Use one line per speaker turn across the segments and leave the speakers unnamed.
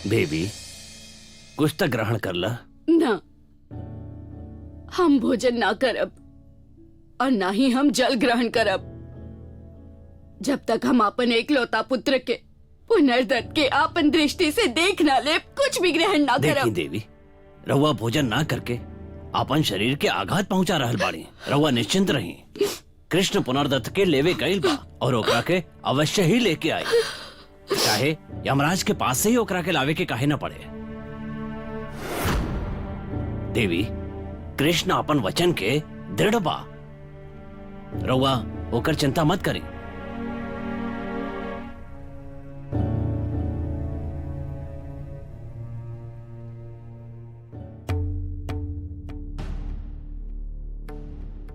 Baby, कुछ तो ग्रहण कर ला।
ना, हम भोजन ना करब और ना ही हम जल ग्रहण करब जब तक हम अपन एकलौता पुत्र के पुनर्दत्त के आपन दृष्टि से देख ना ले, कुछ भी ग्रहण ना
देखी
करब।
देवी, रउआ भोजन ना करके अपन शरीर के आघात पहुंचा रहल बाड़ी। रउआ निश्चिंत रही। कृष्ण पुनर्दत्त के लेवे गईल बा और ओकरा के अवश्य ही लेके आई, चाहे यमराज के पास से ही ओकरा के लावे के काहे न पड़े। देवी, कृष्ण अपन वचन के दृढ़ बा। रउआ ओकर चिंता मत करी।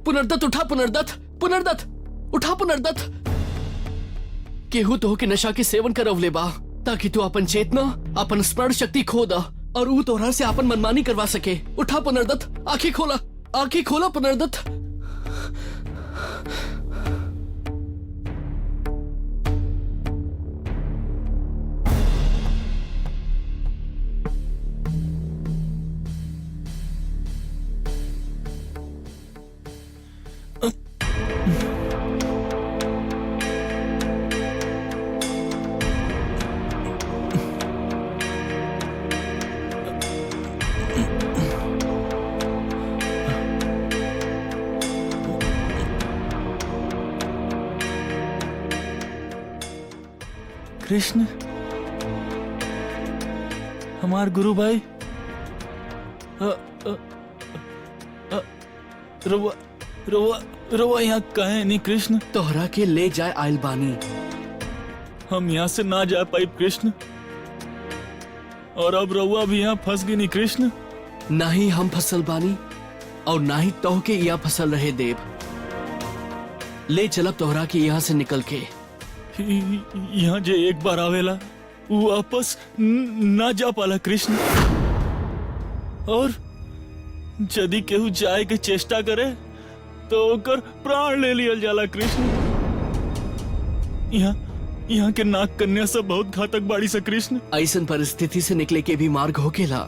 पुनर्दत्त उठा, पुनर्दत्त, पुनर्दत्त उठा, पुनर्दत्त। केहू तो के नशा के सेवन करव ले बा ताकि तू अपन चेतना, अपन स्मरण शक्ति खो दा और ऊ तोहरा से अपन मनमानी करवा सके। उठा पुनर्दत्त, आंखें खोला, आंखें खोला पुनर्दत्त।
कृष्ण, हमार गुरु भाई, रउआ रउआ रउआ यहाँ काहे नहीं कृष्ण?
तोहरा के ले जाए आयल बानी।
हम यहाँ से ना जा पाई कृष्ण, और अब रउआ भी यहाँ फंस गई नहीं कृष्ण।
ना ही हम फसल बानी और ना ही तोह के यहाँ फसल रहे देव। ले चलब तोहरा के यहाँ से निकल के।
यहाँ जे एक बार आवेला वो वापस ना जा पाला कृष्ण, और यदि केहू जाए के चेष्टा करे तो ओकर प्राण ले लियल जाला कृष्ण। यहाँ के नाग कन्या सब बहुत घातक बाड़ी से कृष्ण।
ऐसन परिस्थिति से निकले के भी मार्ग होकेला।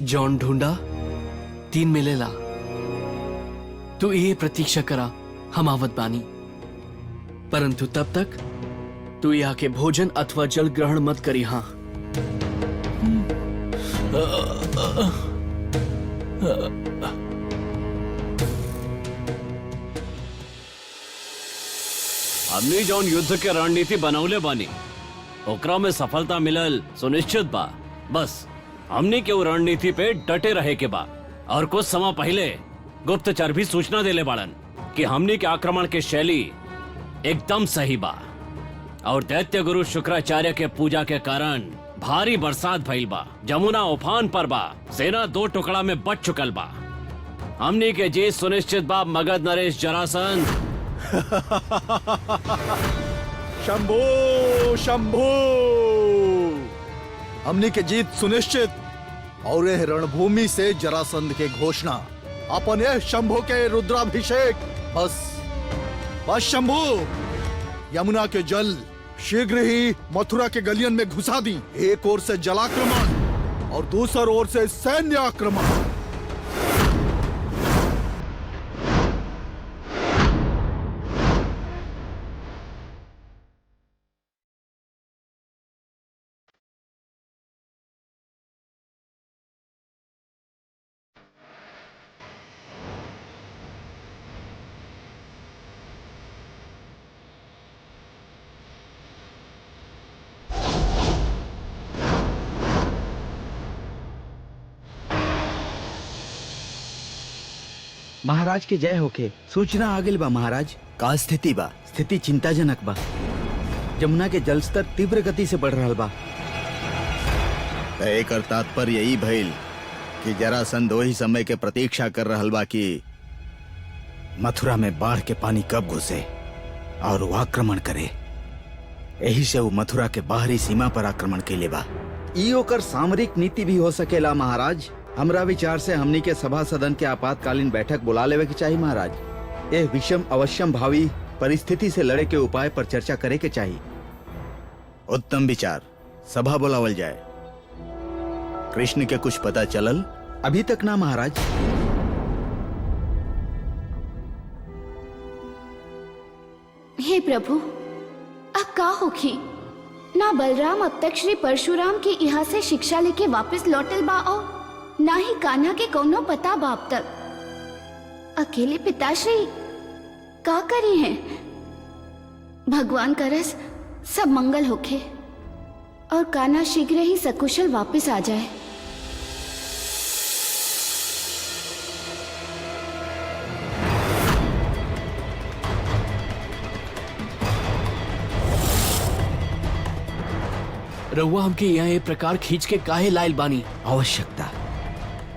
जॉन ढूंढा, 3 मिलेला। तू ये प्रतीक्षा करा, हम आवत बानी। परंतु तब तक तू यहाँ के भोजन अथवा जल ग्रहण मत करी। हाँ,
हमने जौन युद्ध के रणनीति बनौले बानी ओकरा में सफलता मिलल सुनिश्चित बा। बस हमने के वो रणनीति पे डटे रहे के बा। और कुछ समय पहले गुप्तचर भी सूचना देले बाड़न कि हमने के आक्रमण के शैली एकदम सही बा, और दैत्य गुरु शुक्राचार्य के पूजा के कारण भारी बरसात भइल बा। जमुना उफान पर बा, सेना 2 टुकड़ा में बट चुकल बा। हमने के जीत सुनिश्चित बा मगध नरेश जरासंध।
शंभो शंभो, हमने के जीत सुनिश्चित, और यह रणभूमि से जरासंध के घोषणा, अपन यह शंभो के रुद्राभिषेक। बस शंभो, यमुना के जल शीघ्र ही मथुरा के गलियन में घुसा दी। एक ओर से जलाक्रमण और दूसरी ओर से सैन्य आक्रमण।
महाराज के जय होके। सूचना आ गई बा महाराज।
का स्थिति बा?
स्थिति चिंताजनक बा। जमुना के जलस्तर तीव्र गति से बढ़ रहा बा।
एकर तात्पर्य यही भइल कि जरासंध वही समय के प्रतीक्षा कर रहल बा कि मथुरा में बाढ़ के पानी कब घुसे और वो आक्रमण करे। यही से वो मथुरा के बाहरी सीमा पर आक्रमण के लिए बा।
ई ओकर सामरिक नीति भी हो सकेला महाराज। हमरा विचार से हमनी के सभा सदन के आपातकालीन बैठक बुला लेवे के चाहिए महाराज। यह विषम अवश्यम भावी परिस्थिति से लड़े के उपाय पर चर्चा करे के चाहिए।
उत्तम विचार।
सभा बुलावल जाए। कृष्ण के कुछ पता चलल? अभी तक ना महाराज।
हे प्रभु, अब का होखी? ना बलराम अब तक श्री परशुराम के यहाँ से शिक्षा लेके वापस लौटल बा और ना ही कान्हा के कौनो पता बा अब तक। अकेले पिताश्री का करी हैं? भगवान करस सब मंगल होखे और कान्हा शीघ्र ही सकुशल वापस आ जाए।
रउआ हमके यहाँ ये प्रकार खींच के काहे लाइल बानी?
आवश्यकता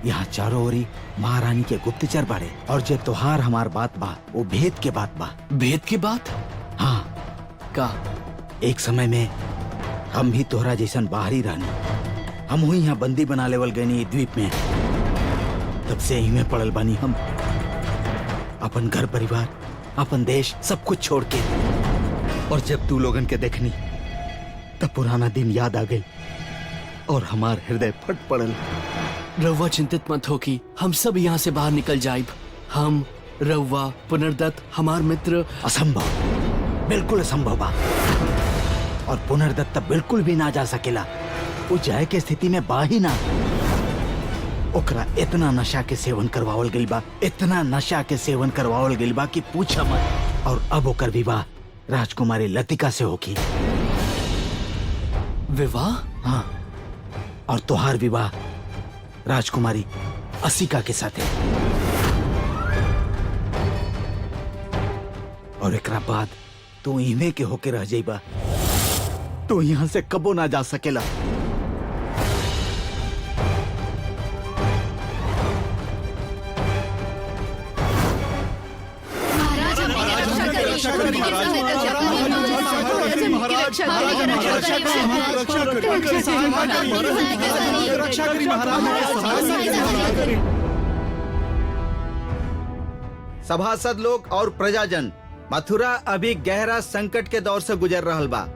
यहाँ चारों ओरी महारानी के गुप्तचर बाड़े और जे तोहार हमार बात बा वो भेद के बात बा।
भेद की बात?
हाँ,
का?
एक समय में हम भी तोहरा जैसन बाहरी रानी, हम हुई यहाँ बंदी बना लेवल गए द्वीप में। तब से यहीं में पड़ल बानी हम, अपन घर परिवार, अपन देश सब कुछ छोड़ के। और जब तू लोगन के देखनी तब पुराना दिन याद आ गई और हमार हृदय फट पड़ल।
रउआ चिंतित मत हो कि हम सब यहाँ से बाहर निकल जाइब। हम, रउआ, पुनर्दत्त, हमार मित्र।
असंभव, बिल्कुल असंभव बा। और पुनर्दत्त बिल्कुल भी ना जा सकेला। वो जाए के स्थिति में बा ही ना। ओकरा इतना नशा के सेवन करवावल गइल बा, इतना नशा के सेवन करवावल गइल बा कि पूछा मत। और अब ओकर विवाह राजकुमारी लतिका से होगी।
विवाह?
हाँ, और तोहार विवाह राजकुमारी असिका के साथ है। और एकरा बाद तू इमे के होके रह जाइबा। तू यहाँ से कबो ना जा सकेला। सभासद लोग और प्रजाजन, मथुरा अभी गहरा संकट के दौर से गुजर रहल बा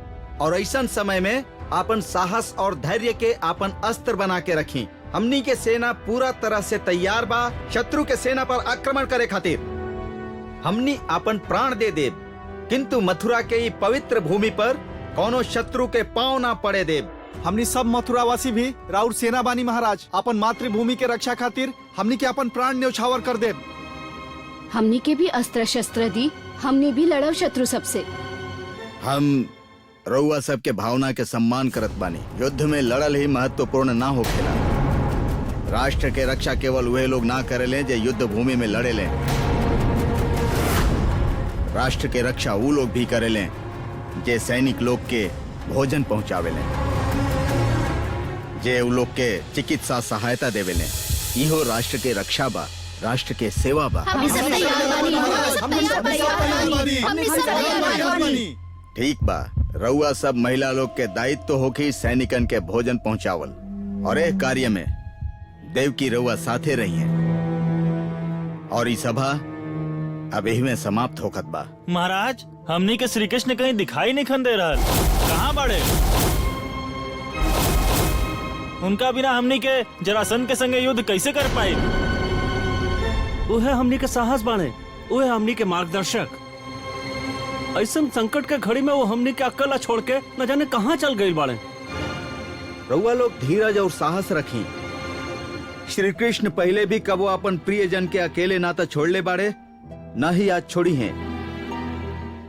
और ऐसा समय में आपन साहस और धैर्य के आपन अस्त्र बना के रखी। हमनी के सेना पूरा तरह से तैयार बा शत्रु के सेना पर आक्रमण करे खातिर। हमनी आपन प्राण दे देब, किंतु मथुरा के ई पवित्र भूमि पर कोनो शत्रु के पांव ना पड़े देब।
हमनी सब मथुरावासी भी राउर सेना बानी महाराज। अपन मातृभूमि के रक्षा खातिर हमनी के अपन प्राण न्यौछावर कर देब।
हमनी के भी अस्त्र शस्त्र दी, हमने भी लड़ब शत्रु सबसे।
हम रउआ सबके भावना के सम्मान करत बानी। युद्ध में लड़ल ही महत्वपूर्ण ना होखेला। राष्ट्र के रक्षा केवल वह लोग ना करेले जो युद्ध भूमि में लड़ेले। राष्ट्र के रक्षा वो लोग भी करेले जे सैनिक लोग के भोजन पहुंचावेले, जे उ लोग के चिकित्सा सहायता देवेले। इहो राष्ट्र के रक्षा बा, राष्ट्र के सेवा बा। ठीक बा, रउआ सब महिला लोग के दायित्व तो होखी सैनिकन के भोजन पहुंचावल, और एक कार्य में देव की रउआ साथे रही है। और ई सभा अब यही में समाप्त होखत बा।
महाराज, हमनी के श्री कृष्ण कहीं दिखाई नहीं खन दे रहा। कहाँ बड़े? उनका बिना हमनी के जरासंध के संगे युद्ध कैसे कर पाए?
वह हमनी के साहस बाणे, वह हमनी के मार्गदर्शक। ऐसा संकट के घड़ी में वो हमनी के अकेला छोड़ के न जाने कहाँ चल गई बाणे।
रउआ लोग धीरज और साहस रखी। श्री कृष्ण पहले भी कबो अपन प्रियजन के अकेले ना तो छोड़ ले बाड़े, ना ही आज छोड़ी हैं।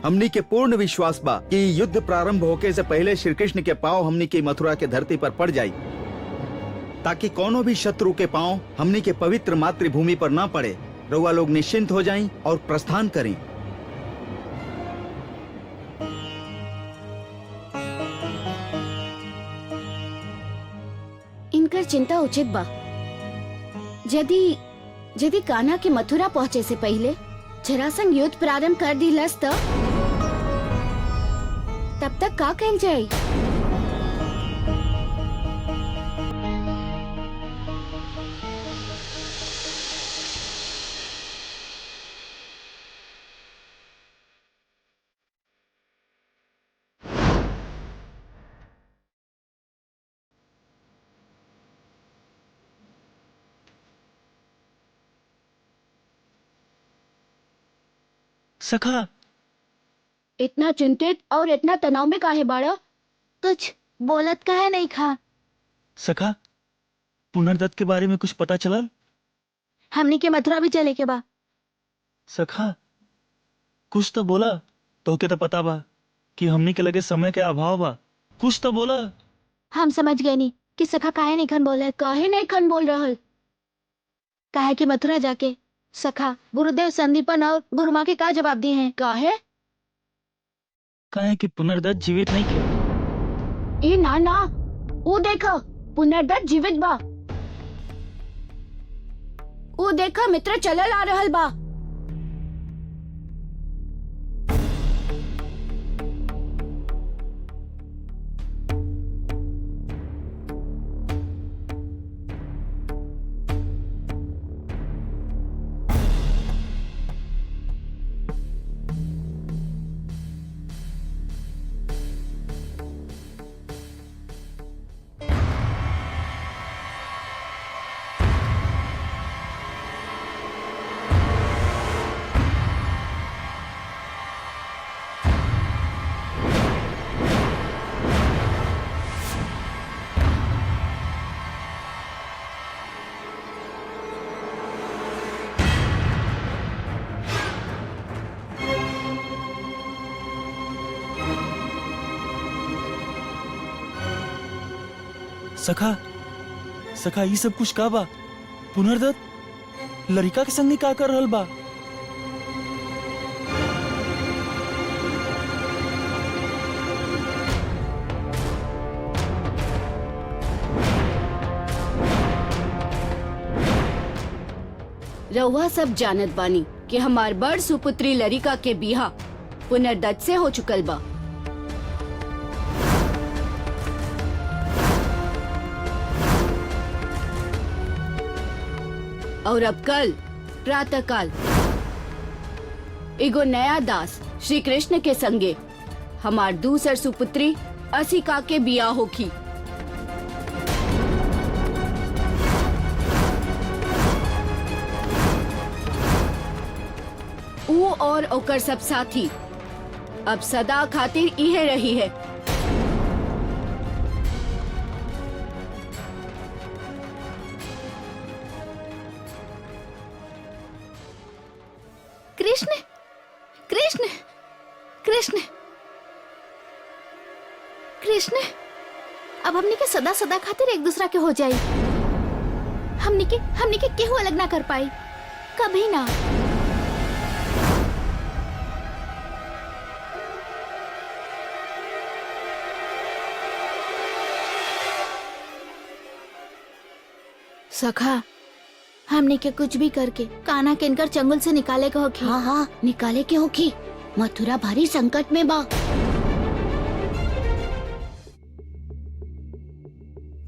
हमनी के पूर्ण विश्वास बा कि युद्ध प्रारंभ होके से पहले श्री कृष्ण के पांव हमनी की मथुरा के धरती पर पड़ जाई, ताकि कोनो भी शत्रु के पांव हमनी के पवित्र मातृभूमि पर ना पड़े। रउआ लोग निश्चिंत हो जाएं और प्रस्थान करें।
इनकर चिंता उचित बा। यदि कान्हा के मथुरा पहुँचे से पहले जरासंध युद्ध प्रारंभ कर दिलस तब तक का कल जाए?
सखा,
इतना चिंतित और इतना तनाव में काहे बाड़ा? कुछ बोलत काहे नहीं खा?
सखा, पुनर्दत्त के बारे में कुछ पता चला?
हमनी के मथुरा भी चले के बा।
सखा, कुछ तो बोला। तो के तो पता बा कि हमनी के लगे समय के अभाव बा। कुछ तो बोला।
हम समझ गए नहीं कि सखा काहे नहीं खन बोले। काहे नहीं खन बोल रहल? काहे कि मथुरा जाके सखा गुरुदेव संदीपन और गुरुमा के का जवाब दिए हैं? काहे?
काहे कि पुनर्दत्त जीवित नहीं थे।
ए ना ना, वो देखो पुनर्दत्त जीवित बा। वो देखो मित्र चलल आ रहल बा।
सखा, सखा, ये सब कुछ का बा? पुनर्दत्त लड़का के संग का कर रहल बा?
रउआ सब जानत बानी कि हमार बड़ सुपुत्री लरिका के बिहा पुनर्दत्त से हो चुकल बा। और अब कल प्रातः काल एगो नया दास श्री कृष्ण के संगे हमार दूसर सुपुत्री असिका के बिया होखी। ऊ और ओकर सब साथी अब सदा खातिर इहे रही है।
कृष्ण कृष्ण कृष्ण कृष्ण, अब हमनी के सदा सदा खातिर एक दूसरा के हो जाई। हमनी के केहू अलग ना कर पाई, कभी ना। सखा, हमने के कुछ भी करके कान्हा के इनकर चंगुल से निकाले के होखी।
हाँ हाँ, निकाले के होखी। मथुरा भारी संकट में बा।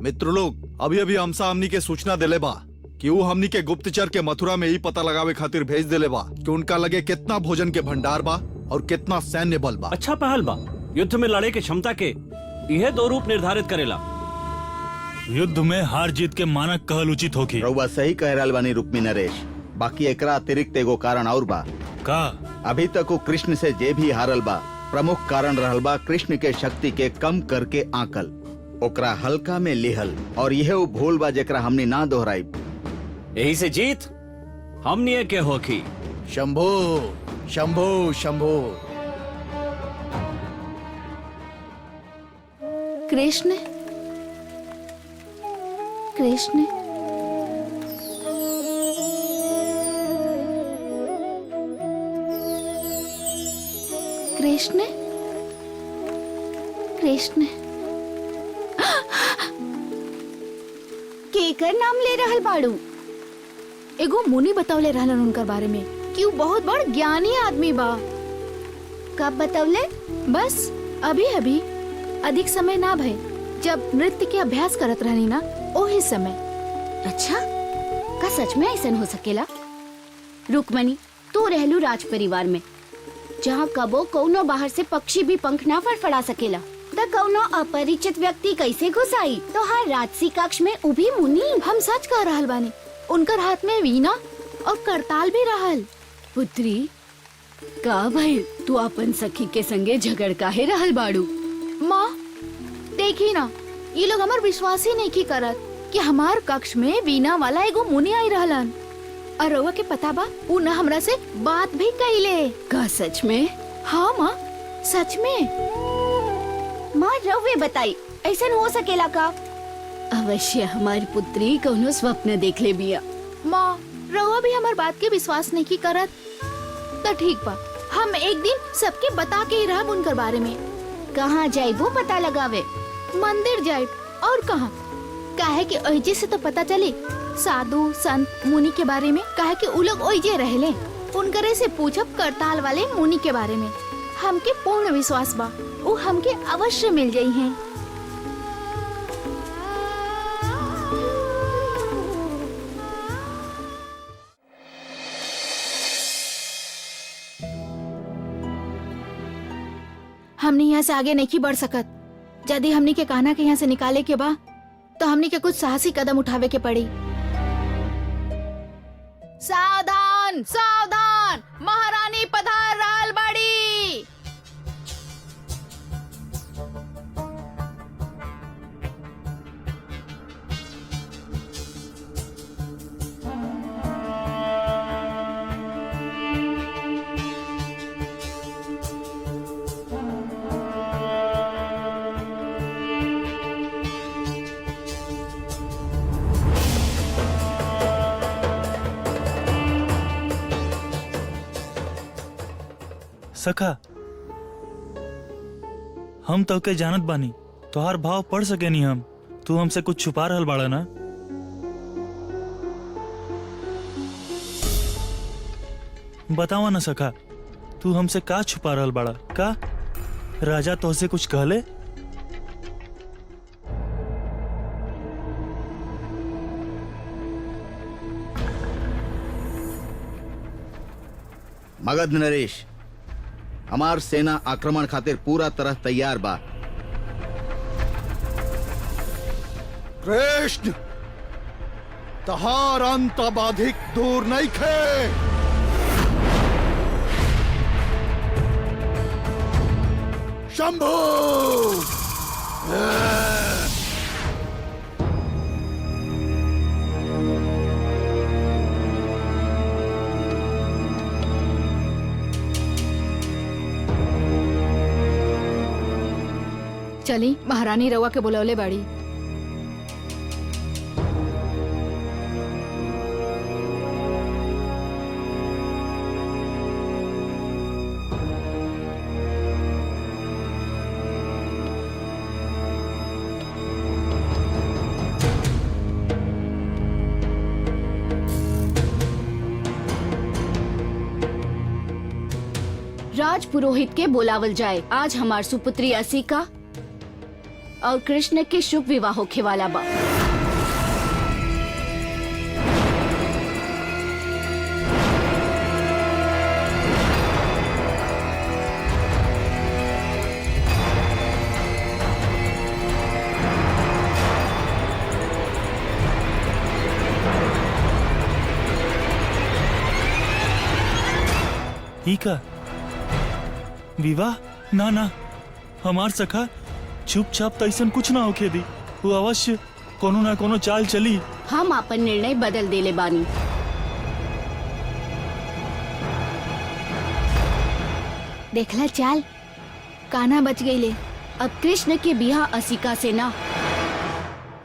मित्र लोग, अभी अभी हमसा हमनी के सूचना देले बा कि वो हमनी के गुप्तचर के मथुरा में ही पता लगावे खातिर भेज देले बा कि उनका लगे कितना भोजन के भंडार बा और कितना सैन्य बल बा।
अच्छा पहल बा। युद्ध में लड़े के क्षमता के यह दो रूप निर्धारित करेला।
युद्ध में हार जीत के मानक कहल उचित होगी।
रउआ सही कह रहल बानी रुक्मी नरेश। बाकी एकरा अतिरिक्त एगो कारण और बा।
का?
अभी तक वो कृष्ण से जे भी हारल बा, प्रमुख कारण रहल बा कृष्ण के शक्ति के कम करके आंकल, ओकरा हल्का में लिहल, और यह वो भूल बा जेकरा हमनी ना दोहराई।
यही से जीत हमनी के होखी।
शंभो शंभो शंभो।
कृष्ण कृष्ण, कृष्ण कृष्ण,
केकर नाम ले रहल बाड़ू?
एगो मुनि बतौले रहलन उनकर बारे में कि वो बहुत बड़ ज्ञानी आदमी बा।
कब बतौले?
बस अभी अभी, अधिक समय ना भय, जब नृत्य के अभ्यास करत रहनी ना, ओही समय।
अच्छा, का सच में ऐसा हो सकेला? रुक्मणी, तू रहलू राज परिवार में, जहाँ कबो कौनो बाहर से पक्षी भी पंख ना फड़फड़ा सकेला, तो कौनो अपरिचित व्यक्ति कैसे घुस आई तो हर राजसी कक्ष में उभी मुनि?
हम सच कह रहल बानी, उनकर हाथ में वीणा और करताल भी रहल।
पुत्री, का भाई तू अपन सखी के संगे झगड़ काहे रहल बाड़ू?
माँ देखी ना, ये लोग हमार विश्वास ही नहीं की करत कि हमार कक्ष में वीणा वाला एगो मुनि आई रहलन और रउआ के पता बा उ न हमरा से बात भी कइले।
का सच में?
हाँ माँ, सच में। माँ रउवे बताई ऐसा हो सकेला का?
अवश्य हमारी पुत्री कौनो स्वप्न देख ले बिया।
माँ रउआ भी हमार बात के विश्वास नहीं की करत तो ठीक बा, हम एक दिन सबके बता के ही रहब उनकर बारे में। कहाँ जाइबो पता लगावे? मंदिर जाइब और कहाँ? काहे कि ओइजे से तो पता चले साधु संत मुनि के बारे में, काहे कि उ लोग ओइजे रहले। उनकरे से पूछब करताल वाले मुनि के बारे में। हमके पूर्ण विश्वास बा वो हमके अवश्य मिल जाई हैं। हमने यहाँ से आगे नहीं बढ़ सकत। यदि हमने के कान्हा के यहाँ से निकाले के बा तो हमने के कुछ साहसी कदम उठावे के पड़ी। सावधान सावधान, महारानी पधार रहल बाड़ी।
सखा, हम तो के जानत बानी, तोहार भाव पढ़ सके नहीं हम। तू हमसे कुछ छुपा रहल बाड़ा ना? बतावा ना सखा, तू हमसे का छुपा रहल बाड़ा? का राजा तोहसे कुछ कहले?
मगध नरेश, हमार सेना आक्रमण खातिर पूरा तरह तैयार बा।
कृष्ण, तहार अंत अब अधिक दूर नहीं खे। शंभू!
चली, महारानी रउआ के बुलौले बाड़ी।
राज पुरोहित के बुलावल जाए। आज हमार सुपुत्री असिका और कृष्ण के शुभ विवाह होखे वाला बा।
ही का विवाह? ना ना, हमार सखा चुपचाप तैसन कुछ ना होके दी। वो अवश्य कोनो ना कोनो चाल चली।
हम अपन निर्णय बदल देले बानी।
देखला चाल, कान्हा बच गईले।
अब कृष्ण के बिहा असिका से ना,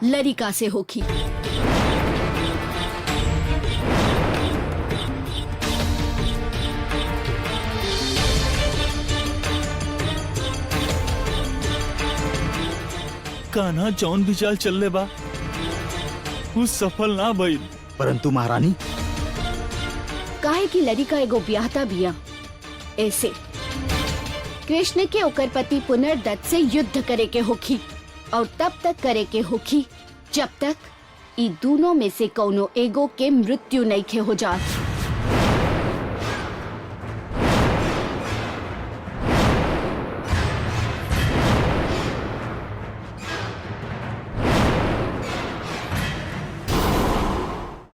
लरिका से होखी।
कान्हा जौन भी चाल चलले बा वो सफल ना भइल।
परंतु महारानी,
काहे की लरिका एगो ब्याहता बिया। ऐसे कृष्ण के ओकर पति पुनर्दत्त से युद्ध करे के होखी और तब तक करे के होखी जब तक ई दोनों में से कौनो एगो के मृत्यु नहीं खे हो जात।